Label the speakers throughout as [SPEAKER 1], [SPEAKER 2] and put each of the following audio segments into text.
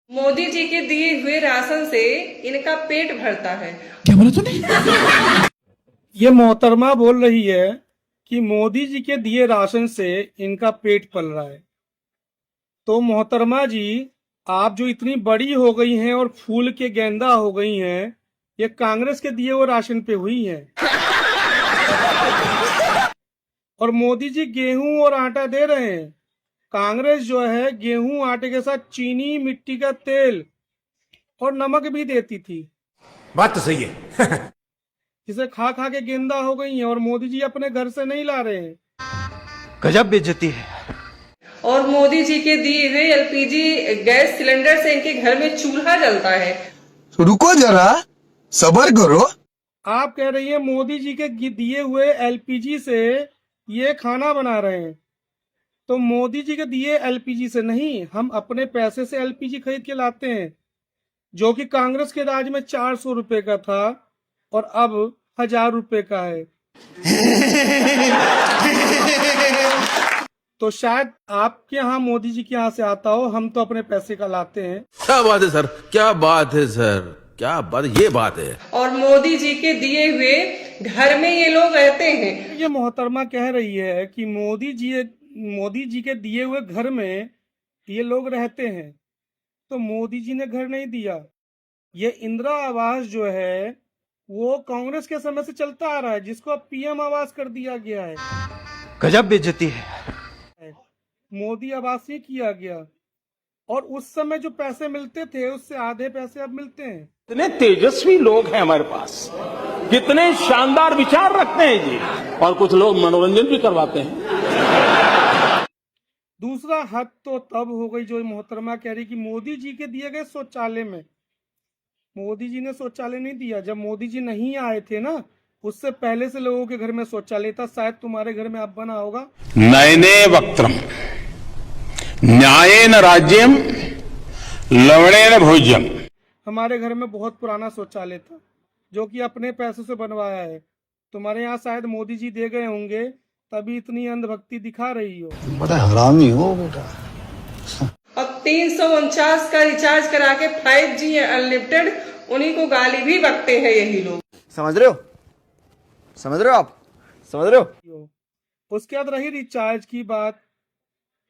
[SPEAKER 1] मोदी जी के दिए हुए राशन से इनका पेट भरता है।
[SPEAKER 2] क्या बोला तूने?
[SPEAKER 3] ये मोहतरमा बोल रही है कि मोदी जी के दिए राशन से इनका पेट पल रहा है। तो मोहतरमा जी, आप जो इतनी बड़ी हो गई हैं और फूल के गेंदा हो गई हैं, ये कांग्रेस के दिए हुए राशन पे हुई हैं। और मोदी जी गेहूं और आटा दे रहे हैं। कांग्रेस जो है गेहूं आटे के साथ चीनी, मिट्टी का तेल और नमक भी देती थी,
[SPEAKER 4] बात तो सही है।
[SPEAKER 3] जिसे खा खा के गेंदा हो गई हैं। और मोदी जी अपने घर से नहीं ला रहे हैं।
[SPEAKER 5] गजब बेइज्जती है।
[SPEAKER 1] और मोदी जी के दिए हुए एलपीजी गैस सिलेंडर से इनके घर में चूल्हा जलता है।
[SPEAKER 2] रुको जरा, सबर करो।
[SPEAKER 3] आप कह रही है मोदी जी के दिए हुए एलपीजी से ये खाना बना रहे हैं। तो मोदी जी के दिए एलपीजी से नहीं, हम अपने पैसे से एलपीजी खरीद के लाते हैं, जो कि कांग्रेस के राज में 400 रुपए का था और अब 1000 रुपए का है। तो शायद आपके यहाँ मोदी जी के यहाँ से आता हो, हम तो अपने पैसे का लाते हैं।
[SPEAKER 6] क्या बात है सर, क्या बात है सर, क्या बात, ये बात है।
[SPEAKER 1] और मोदी जी के दिए हुए घर में ये लोग रहते हैं।
[SPEAKER 3] ये मोहतरमा कह रही है कि मोदी जी के दिए हुए घर में ये लोग रहते हैं। तो मोदी जी ने घर नहीं दिया। ये इंदिरा आवास जो है वो कांग्रेस के समय से चलता आ रहा है, जिसको अब पीएम आवास कर दिया गया है।
[SPEAKER 5] गजब बेइज्जती है।
[SPEAKER 3] मोदी आवास ही किया गया। और उस समय जो पैसे मिलते थे उससे आधे पैसे अब मिलते हैं।
[SPEAKER 7] कितने तेजस्वी लोग हैं हमारे पास, कितने शानदार विचार रखते हैं जी, और कुछ लोग मनोरंजन भी करवाते हैं।
[SPEAKER 3] दूसरा हद तो तब हो गई जो मोहतरमा कह रही कि मोदी जी के दिए गए शौचालय में। मोदी जी ने शौचालय नहीं दिया। जब मोदी जी नहीं आए थे ना, उससे पहले से लोगों के घर में शौचालय था। शायद तुम्हारे घर में अब बना होगा।
[SPEAKER 7] नयने वक्त्रम न्यायेन राज्यम लवणेन भोज्यम।
[SPEAKER 3] हमारे घर में बहुत पुराना शौचालय था, जो कि अपने पैसे से बनवाया है। तुम्हारे यहाँ शायद मोदी जी दे गए होंगे, तभी इतनी अंधभक्ति दिखा रही हो।
[SPEAKER 2] बड़ा हरामी हो बेटा।
[SPEAKER 1] और 349 का रिचार्ज करा के 5G अनलिमिटेड, उन्हीं को गाली भी बकते हैं यही लोग।
[SPEAKER 5] समझ रहे हो? समझ रहे हो आप? समझ रहे हो?
[SPEAKER 3] उसके बाद रही रिचार्ज की बात,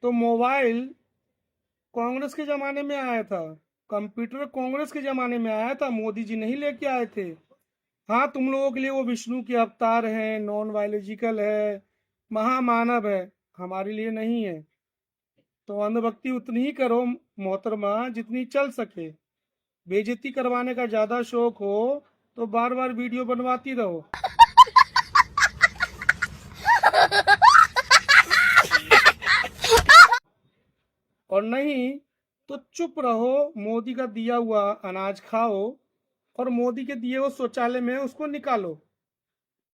[SPEAKER 3] तो मोबाइल कांग्रेस के जमाने में आया था, कंप्यूटर कांग्रेस के जमाने में आया था, मोदी जी नहीं लेके आए थे। हाँ, तुम लोगों के लिए वो विष्णु के अवतार है, नॉन बायोलॉजिकल है, महामानव है, हमारे लिए नहीं है। तो अंधभक्ति उतनी ही करो मोहतरमा जितनी चल सके। बेइज्जती करवाने का ज्यादा शौक हो तो बार बार वीडियो बनवाती रहो। और नहीं तो चुप रहो, मोदी का दिया हुआ अनाज खाओ और मोदी के दिए हुए शौचालय में उसको निकालो।